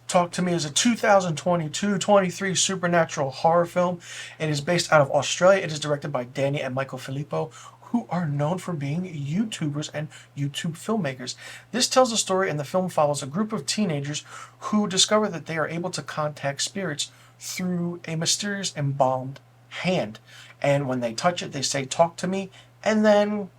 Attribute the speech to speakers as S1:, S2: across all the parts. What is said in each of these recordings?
S1: Talk to Me is a 2022-23 supernatural horror film. It is based out of Australia. It is directed by Danny and Michael Filippo, who are known for being YouTubers and YouTube filmmakers. This tells a story, and the film follows a group of teenagers who discover that they are able to contact spirits through a mysterious embalmed hand. And when they touch it, they say, "Talk to me," and then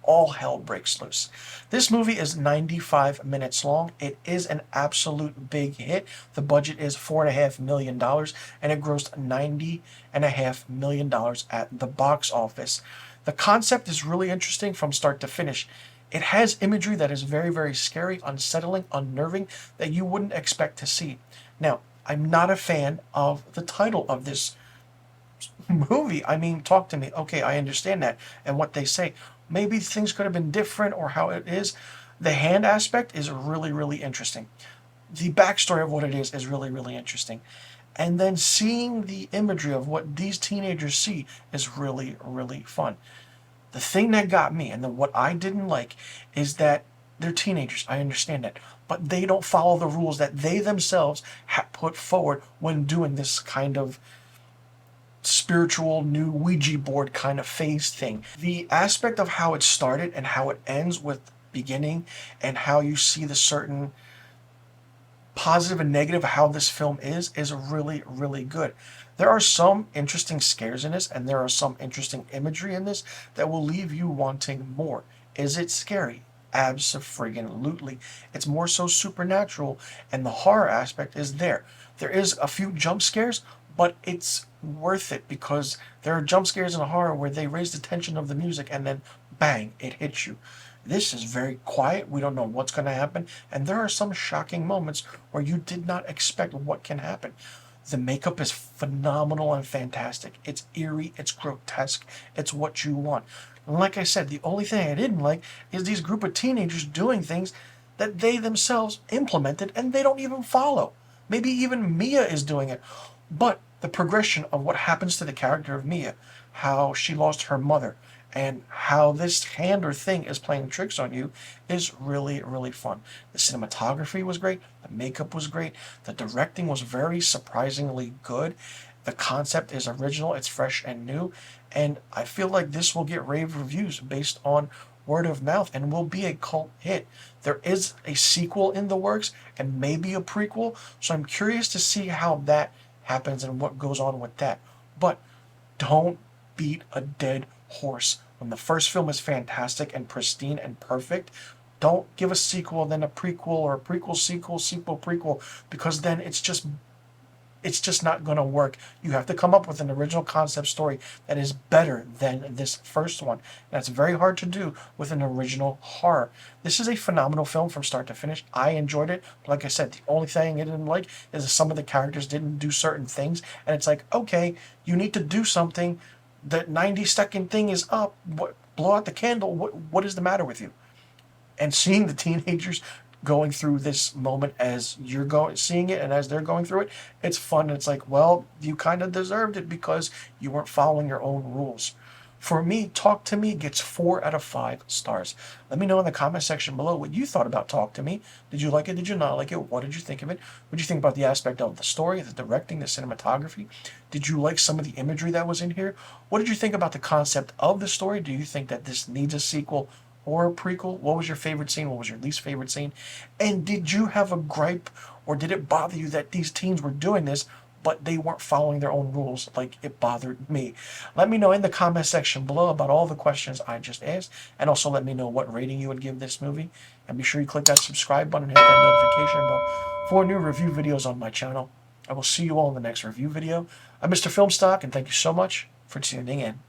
S1: all hell breaks loose. This movie is 95 minutes long. It is an absolute big hit. The budget is $4.5 million, and it grossed $90.5 million at the box office. The concept is really interesting from start to finish. It has imagery that is very, very scary, unsettling, unnerving, that you wouldn't expect to see. Now, I'm not a fan of the title of this movie. I mean, Talk to Me. Okay, I understand that and what they say. Maybe things could have been different or how it is. The hand aspect is really, really interesting. The backstory of what it is really, really interesting. And then seeing the imagery of what these teenagers see is really, really fun. The thing that got me and then what I didn't like is that they're teenagers. I understand that. But they don't follow the rules that they themselves have put forward when doing this kind of spiritual new Ouija board kind of phase thing. The aspect of how it started and how it ends with beginning and how you see the certain positive and negative of how this film is really, really good. There are some interesting scares in this, and there are some interesting imagery in this that will leave you wanting more. Is it scary? Abso-friggin-lutely. It's more so supernatural, and the horror aspect is there. There is a few jump scares, but it's worth it because there are jump scares in horror where they raise the tension of the music and then bang, it hits you. This is very quiet. We don't know what's going to happen, and there are some shocking moments where you did not expect what can happen. The makeup is phenomenal and fantastic. It's eerie, it's grotesque, it's what you want. And like I said, the only thing I didn't like is these group of teenagers doing things that they themselves implemented and they don't even follow. Maybe even Mia is doing it. But the progression of what happens to the character of Mia, how she lost her mother, and how this hand or thing is playing tricks on you is really, really fun. The cinematography was great, the makeup was great, the directing was very surprisingly good. The concept is original, it's fresh and new, and I feel like this will get rave reviews based on word of mouth and will be a cult hit. There is a sequel in the works and maybe a prequel, so I'm curious to see how that happens and what goes on with that. But don't beat a dead horse. When the first film is fantastic and pristine and perfect, don't give a sequel, then a prequel, or a prequel, sequel, sequel, prequel, because then it's just not going to work. You have to come up with an original concept story that is better than this first one. That's very hard to do with an original horror. This is a phenomenal film from start to finish. I enjoyed it. Like I said, the only thing I didn't like is that some of the characters didn't do certain things. And it's like, okay, you need to do something. The 90-second thing is up. Blow out the candle. What is the matter with you? And seeing the teenagers going through this moment as you're seeing it and as they're going through it, it's fun. It's like, well, you kind of deserved it because you weren't following your own rules. For me, Talk to Me gets 4 out of 5 stars. Let me know in the comment section below what you thought about Talk to Me. Did you like it? Did you not like it? What did you think of it? What did you think about the aspect of the story, the directing, the cinematography? Did you like some of the imagery that was in here? What did you think about the concept of the story? Do you think that this needs a sequel or a prequel? What was your favorite scene? What was your least favorite scene? And did you have a gripe or did it bother you that these teens were doing this but they weren't following their own rules like it bothered me? Let me know in the comment section below about all the questions I just asked, and also let me know what rating you would give this movie. And be sure you click that subscribe button and hit that notification bell for new review videos on my channel. I will see you all in the next review video. I'm Mr. Filmstock, and thank you so much for tuning in.